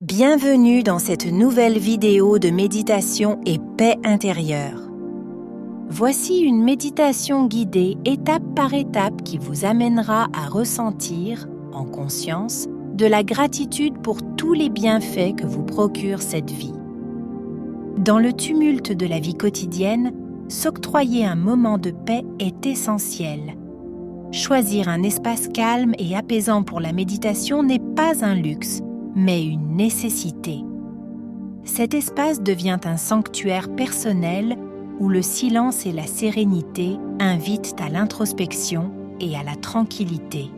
Bienvenue dans cette nouvelle vidéo de méditation et paix intérieure. Voici une méditation guidée étape par étape qui vous amènera à ressentir, en conscience, de la gratitude pour tous les bienfaits que vous procure cette vie. Dans le tumulte de la vie quotidienne, s'octroyer un moment de paix est essentiel. Choisir un espace calme et apaisant pour la méditation n'est pas un luxe, mais une nécessité. Cet espace devient un sanctuaire personnel où le silence et la sérénité invitent à l'introspection et à la tranquillité.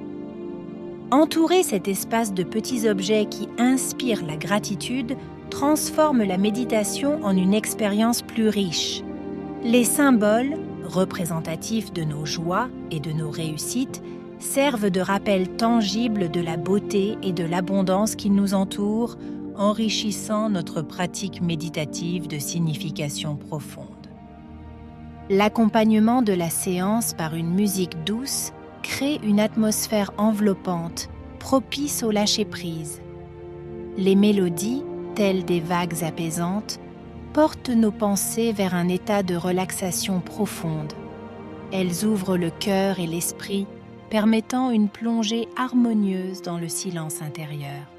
Entourer cet espace de petits objets qui inspirent la gratitude transforme la méditation en une expérience plus riche. Les symboles, représentatifs de nos joies et de nos réussites, servent de rappel tangible de la beauté et de l'abondance qui nous entourent, enrichissant notre pratique méditative de signification profonde. L'accompagnement de la séance par une musique douce crée une atmosphère enveloppante, propice au lâcher-prise. Les mélodies, telles des vagues apaisantes, portent nos pensées vers un état de relaxation profonde. Elles ouvrent le cœur et l'esprit, permettant une plongée harmonieuse dans le silence intérieur.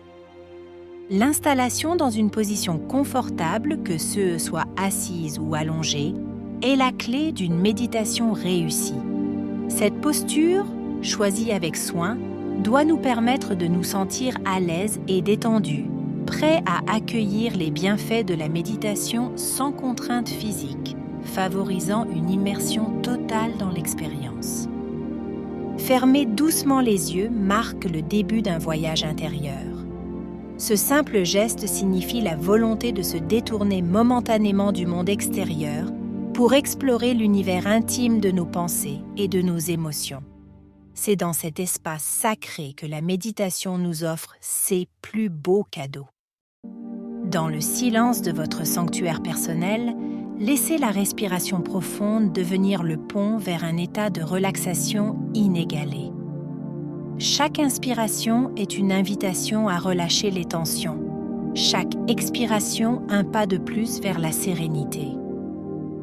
L'installation dans une position confortable, que ce soit assise ou allongée, est la clé d'une méditation réussie. Cette posture, choisie avec soin, doit nous permettre de nous sentir à l'aise et détendus, prêts à accueillir les bienfaits de la méditation sans contrainte physique, favorisant une immersion totale dans l'expérience. Fermer doucement les yeux marque le début d'un voyage intérieur. Ce simple geste signifie la volonté de se détourner momentanément du monde extérieur pour explorer l'univers intime de nos pensées et de nos émotions. C'est dans cet espace sacré que la méditation nous offre ses plus beaux cadeaux. Dans le silence de votre sanctuaire personnel, laissez la respiration profonde devenir le pont vers un état de relaxation inégalé. Chaque inspiration est une invitation à relâcher les tensions. Chaque expiration, un pas de plus vers la sérénité.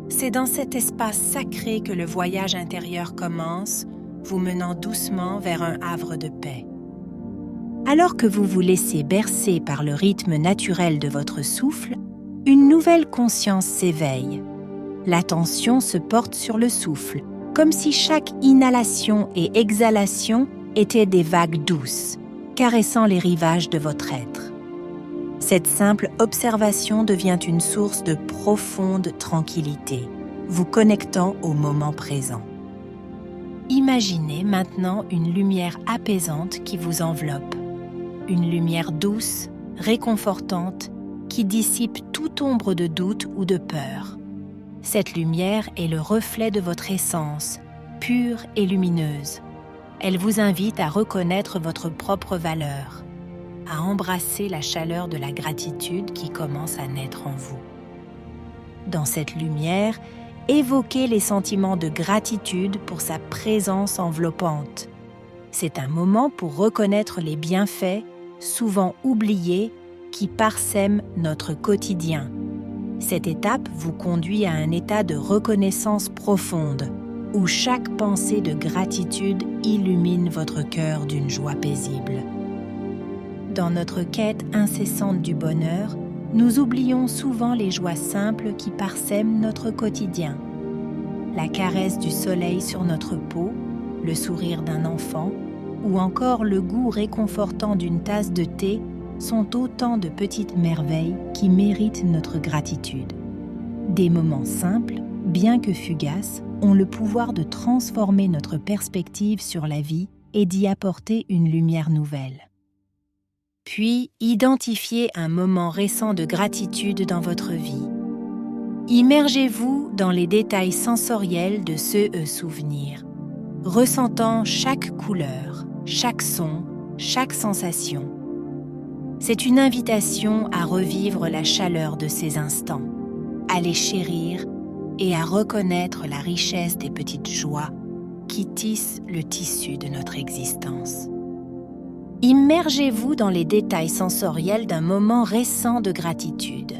C'est dans cet espace sacré que le voyage intérieur commence, vous menant doucement vers un havre de paix. Alors que vous vous laissez bercer par le rythme naturel de votre souffle, une nouvelle conscience s'éveille. L'attention se porte sur le souffle, comme si chaque inhalation et exhalation étaient des vagues douces, caressant les rivages de votre être. Cette simple observation devient une source de profonde tranquillité, vous connectant au moment présent. Imaginez maintenant une lumière apaisante qui vous enveloppe, une lumière douce, réconfortante, qui dissipe toute ombre de doute ou de peur. Cette lumière est le reflet de votre essence, pure et lumineuse. Elle vous invite à reconnaître votre propre valeur, à embrasser la chaleur de la gratitude qui commence à naître en vous. Dans cette lumière, évoquez les sentiments de gratitude pour sa présence enveloppante. C'est un moment pour reconnaître les bienfaits, souvent oubliés, qui parsème notre quotidien. Cette étape vous conduit à un état de reconnaissance profonde, où chaque pensée de gratitude illumine votre cœur d'une joie paisible. Dans notre quête incessante du bonheur, nous oublions souvent les joies simples qui parsèment notre quotidien. La caresse du soleil sur notre peau, le sourire d'un enfant, ou encore le goût réconfortant d'une tasse de thé sont autant de petites merveilles qui méritent notre gratitude. Des moments simples, bien que fugaces, ont le pouvoir de transformer notre perspective sur la vie et d'y apporter une lumière nouvelle. Puis, identifiez un moment récent de gratitude dans votre vie. Immergez-vous dans les détails sensoriels de ce souvenir, ressentant chaque couleur, chaque son, chaque sensation. C'est une invitation à revivre la chaleur de ces instants, à les chérir et à reconnaître la richesse des petites joies qui tissent le tissu de notre existence. Immergez-vous dans les détails sensoriels d'un moment récent de gratitude.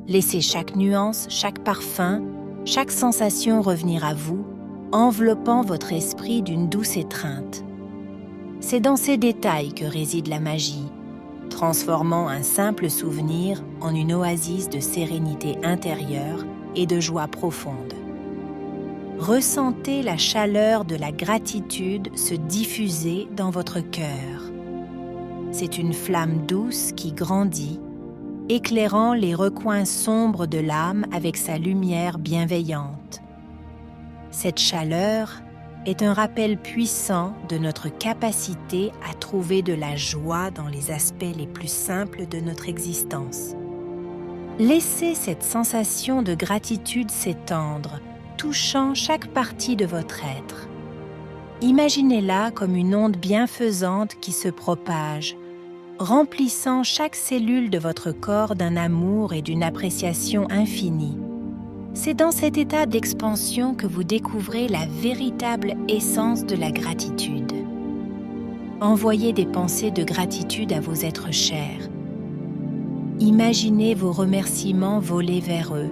Laissez chaque nuance, chaque parfum, chaque sensation revenir à vous, enveloppant votre esprit d'une douce étreinte. C'est dans ces détails que réside la magie, transformant un simple souvenir en une oasis de sérénité intérieure et de joie profonde. Ressentez la chaleur de la gratitude se diffuser dans votre cœur. C'est une flamme douce qui grandit, éclairant les recoins sombres de l'âme avec sa lumière bienveillante. Cette chaleur est un rappel puissant de notre capacité à trouver de la joie dans les aspects les plus simples de notre existence. Laissez cette sensation de gratitude s'étendre, touchant chaque partie de votre être. Imaginez-la comme une onde bienfaisante qui se propage, remplissant chaque cellule de votre corps d'un amour et d'une appréciation infinie. C'est dans cet état d'expansion que vous découvrez la véritable essence de la gratitude. Envoyez des pensées de gratitude à vos êtres chers. Imaginez vos remerciements voler vers eux,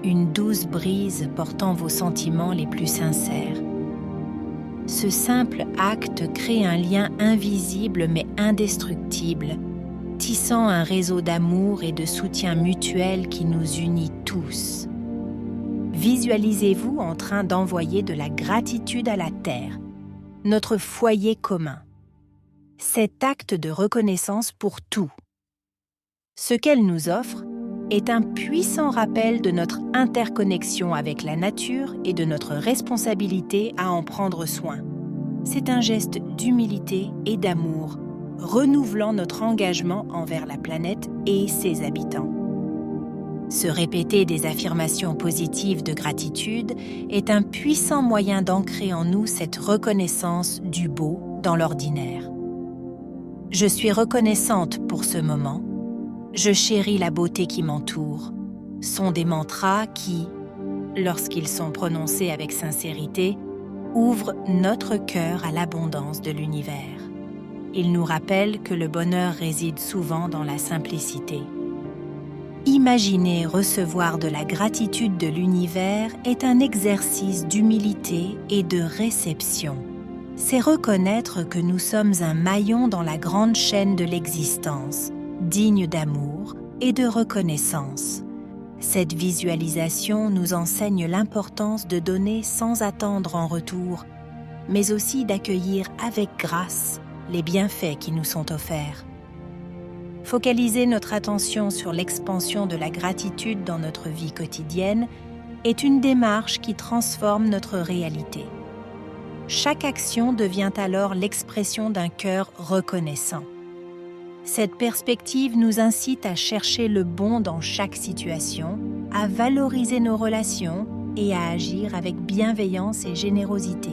une douce brise portant vos sentiments les plus sincères. Ce simple acte crée un lien invisible mais indestructible, tissant un réseau d'amour et de soutien mutuel qui nous unit tous. Visualisez-vous en train d'envoyer de la gratitude à la Terre, notre foyer commun. Cet acte de reconnaissance pour tout. Ce qu'elle nous offre est un puissant rappel de notre interconnexion avec la nature et de notre responsabilité à en prendre soin. C'est un geste d'humilité et d'amour, renouvelant notre engagement envers la planète et ses habitants. Se répéter des affirmations positives de gratitude est un puissant moyen d'ancrer en nous cette reconnaissance du beau dans l'ordinaire. Je suis reconnaissante pour ce moment. Je chéris la beauté qui m'entoure, sont des mantras qui, lorsqu'ils sont prononcés avec sincérité, ouvrent notre cœur à l'abondance de l'univers. Ils nous rappellent que le bonheur réside souvent dans la simplicité. Imaginer recevoir de la gratitude de l'univers est un exercice d'humilité et de réception. C'est reconnaître que nous sommes un maillon dans la grande chaîne de l'existence, digne d'amour et de reconnaissance. Cette visualisation nous enseigne l'importance de donner sans attendre en retour, mais aussi d'accueillir avec grâce les bienfaits qui nous sont offerts. Focaliser notre attention sur l'expansion de la gratitude dans notre vie quotidienne est une démarche qui transforme notre réalité. Chaque action devient alors l'expression d'un cœur reconnaissant. Cette perspective nous incite à chercher le bon dans chaque situation, à valoriser nos relations et à agir avec bienveillance et générosité.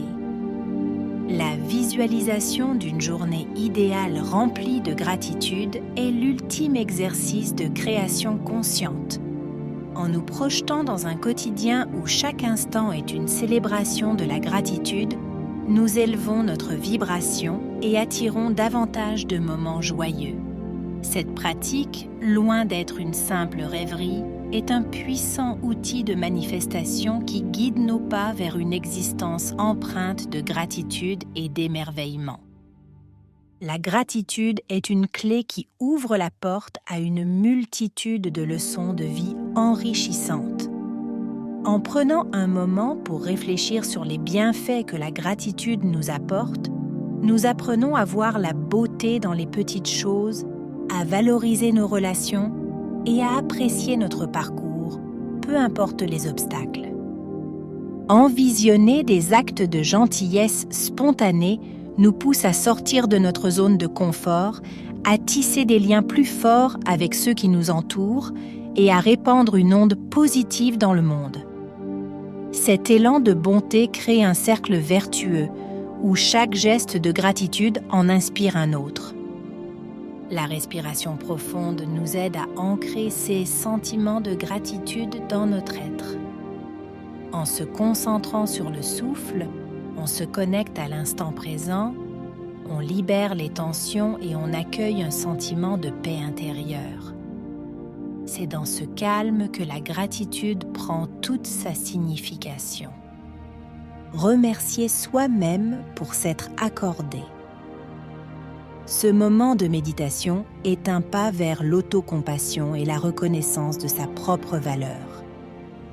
La visualisation d'une journée idéale remplie de gratitude est l'ultime exercice de création consciente. En nous projetant dans un quotidien où chaque instant est une célébration de la gratitude, nous élevons notre vibration et attirons davantage de moments joyeux. Cette pratique, loin d'être une simple rêverie, est un puissant outil de manifestation qui guide nos pas vers une existence empreinte de gratitude et d'émerveillement. La gratitude est une clé qui ouvre la porte à une multitude de leçons de vie enrichissantes. En prenant un moment pour réfléchir sur les bienfaits que la gratitude nous apporte, nous apprenons à voir la beauté dans les petites choses, à valoriser nos relations et à apprécier notre parcours, peu importe les obstacles. Envisionner des actes de gentillesse spontanés nous pousse à sortir de notre zone de confort, à tisser des liens plus forts avec ceux qui nous entourent et à répandre une onde positive dans le monde. Cet élan de bonté crée un cercle vertueux où chaque geste de gratitude en inspire un autre. La respiration profonde nous aide à ancrer ces sentiments de gratitude dans notre être. En se concentrant sur le souffle, on se connecte à l'instant présent, on libère les tensions et on accueille un sentiment de paix intérieure. C'est dans ce calme que la gratitude prend toute sa signification. Remercier soi-même pour s'être accordé. Ce moment de méditation est un pas vers l'autocompassion et la reconnaissance de sa propre valeur.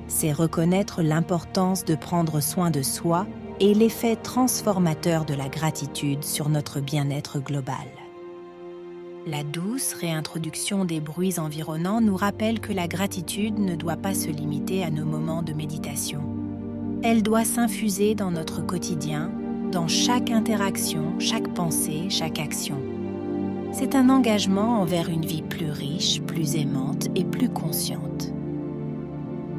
C'est reconnaître l'importance de prendre soin de soi et l'effet transformateur de la gratitude sur notre bien-être global. La douce réintroduction des bruits environnants nous rappelle que la gratitude ne doit pas se limiter à nos moments de méditation. Elle doit s'infuser dans notre quotidien, dans chaque interaction, chaque pensée, chaque action. C'est un engagement envers une vie plus riche, plus aimante et plus consciente.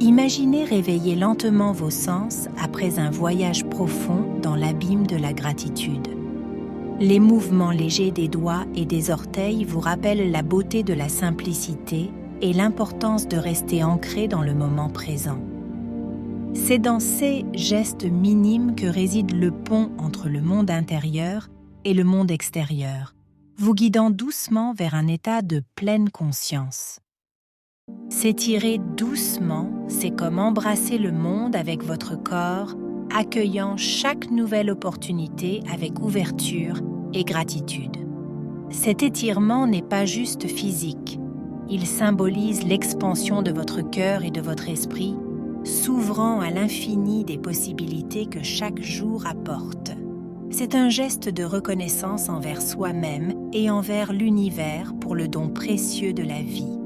Imaginez réveiller lentement vos sens après un voyage profond dans l'abîme de la gratitude. Les mouvements légers des doigts et des orteils vous rappellent la beauté de la simplicité et l'importance de rester ancré dans le moment présent. C'est dans ces gestes minimes que réside le pont entre le monde intérieur et le monde extérieur, vous guidant doucement vers un état de pleine conscience. S'étirer doucement, c'est comme embrasser le monde avec votre corps, accueillant chaque nouvelle opportunité avec ouverture et gratitude. Cet étirement n'est pas juste physique, il symbolise l'expansion de votre cœur et de votre esprit, s'ouvrant à l'infini des possibilités que chaque jour apporte. C'est un geste de reconnaissance envers soi-même et envers l'univers pour le don précieux de la vie.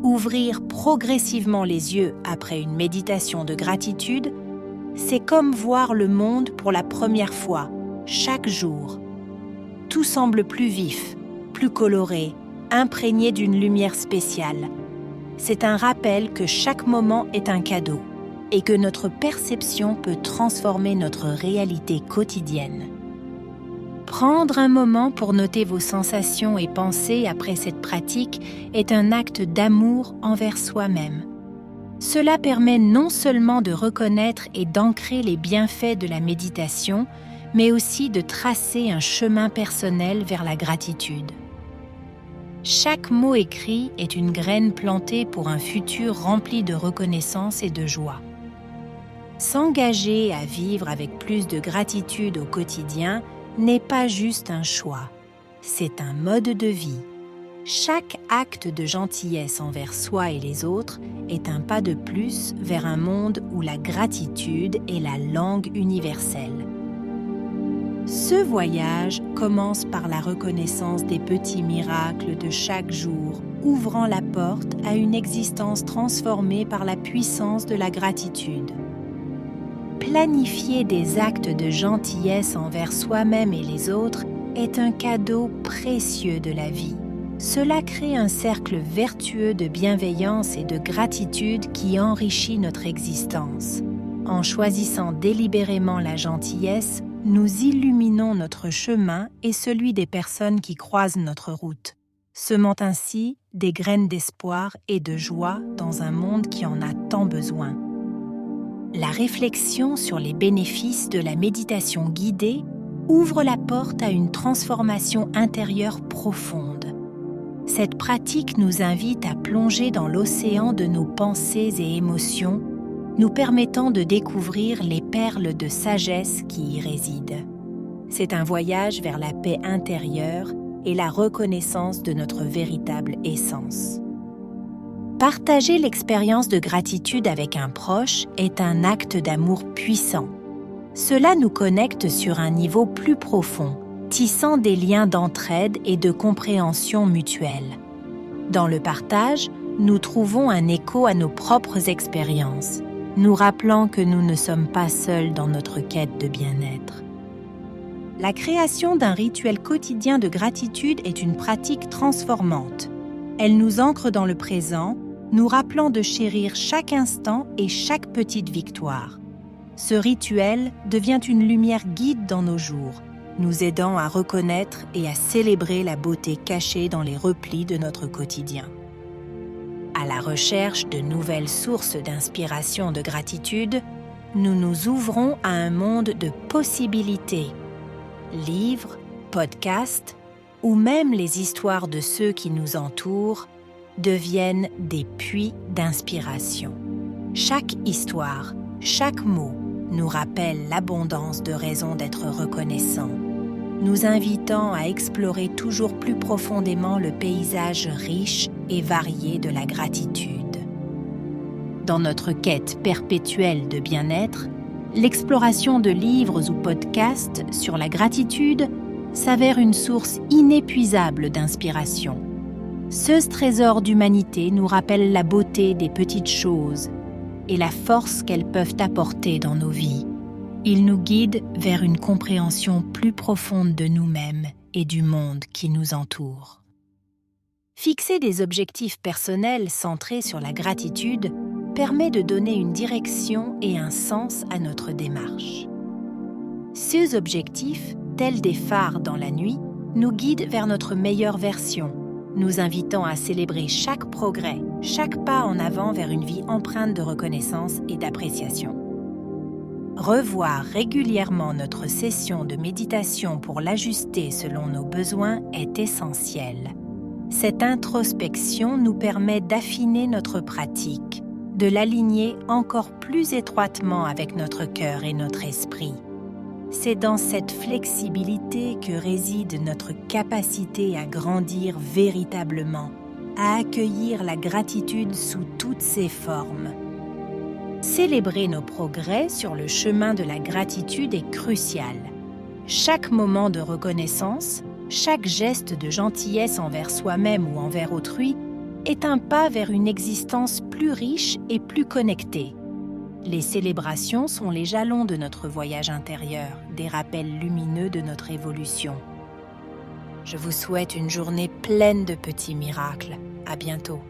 Ouvrir progressivement les yeux après une méditation de gratitude, c'est comme voir le monde pour la première fois, chaque jour. Tout semble plus vif, plus coloré, imprégné d'une lumière spéciale. C'est un rappel que chaque moment est un cadeau et que notre perception peut transformer notre réalité quotidienne. Prendre un moment pour noter vos sensations et pensées après cette pratique est un acte d'amour envers soi-même. Cela permet non seulement de reconnaître et d'ancrer les bienfaits de la méditation, mais aussi de tracer un chemin personnel vers la gratitude. Chaque mot écrit est une graine plantée pour un futur rempli de reconnaissance et de joie. S'engager à vivre avec plus de gratitude au quotidien n'est pas juste un choix, c'est un mode de vie. Chaque acte de gentillesse envers soi et les autres est un pas de plus vers un monde où la gratitude est la langue universelle. Ce voyage commence par la reconnaissance des petits miracles de chaque jour, ouvrant la porte à une existence transformée par la puissance de la gratitude. Planifier des actes de gentillesse envers soi-même et les autres est un cadeau précieux de la vie. Cela crée un cercle vertueux de bienveillance et de gratitude qui enrichit notre existence. En choisissant délibérément la gentillesse, nous illuminons notre chemin et celui des personnes qui croisent notre route, semant ainsi des graines d'espoir et de joie dans un monde qui en a tant besoin. La réflexion sur les bénéfices de la méditation guidée ouvre la porte à une transformation intérieure profonde. Cette pratique nous invite à plonger dans l'océan de nos pensées et émotions, nous permettant de découvrir les perles de sagesse qui y résident. C'est un voyage vers la paix intérieure et la reconnaissance de notre véritable essence. Partager l'expérience de gratitude avec un proche est un acte d'amour puissant. Cela nous connecte sur un niveau plus profond, tissant des liens d'entraide et de compréhension mutuelle. Dans le partage, nous trouvons un écho à nos propres expériences, nous rappelant que nous ne sommes pas seuls dans notre quête de bien-être. La création d'un rituel quotidien de gratitude est une pratique transformante. Elle nous ancre dans le présent, nous rappelant de chérir chaque instant et chaque petite victoire. Ce rituel devient une lumière guide dans nos jours, nous aidant à reconnaître et à célébrer la beauté cachée dans les replis de notre quotidien. À la recherche de nouvelles sources d'inspiration de gratitude, nous nous ouvrons à un monde de possibilités. Livres, podcasts ou même les histoires de ceux qui nous entourent deviennent des puits d'inspiration. Chaque histoire, chaque mot nous rappelle l'abondance de raisons d'être reconnaissants, nous invitant à explorer toujours plus profondément le paysage riche et varié de la gratitude. Dans notre quête perpétuelle de bien-être, l'exploration de livres ou podcasts sur la gratitude s'avère une source inépuisable d'inspiration. Ce trésor d'humanité nous rappelle la beauté des petites choses et la force qu'elles peuvent apporter dans nos vies. Il nous guide vers une compréhension plus profonde de nous-mêmes et du monde qui nous entoure. Fixer des objectifs personnels centrés sur la gratitude permet de donner une direction et un sens à notre démarche. Ces objectifs, tels des phares dans la nuit, nous guident vers notre meilleure version, nous invitant à célébrer chaque progrès, chaque pas en avant vers une vie empreinte de reconnaissance et d'appréciation. Revoir régulièrement notre session de méditation pour l'ajuster selon nos besoins est essentiel. Cette introspection nous permet d'affiner notre pratique, de l'aligner encore plus étroitement avec notre cœur et notre esprit. C'est dans cette flexibilité que réside notre capacité à grandir véritablement, à accueillir la gratitude sous toutes ses formes. Célébrer nos progrès sur le chemin de la gratitude est crucial. Chaque moment de reconnaissance, chaque geste de gentillesse envers soi-même ou envers autrui est un pas vers une existence plus riche et plus connectée. Les célébrations sont les jalons de notre voyage intérieur, des rappels lumineux de notre évolution. Je vous souhaite une journée pleine de petits miracles. À bientôt.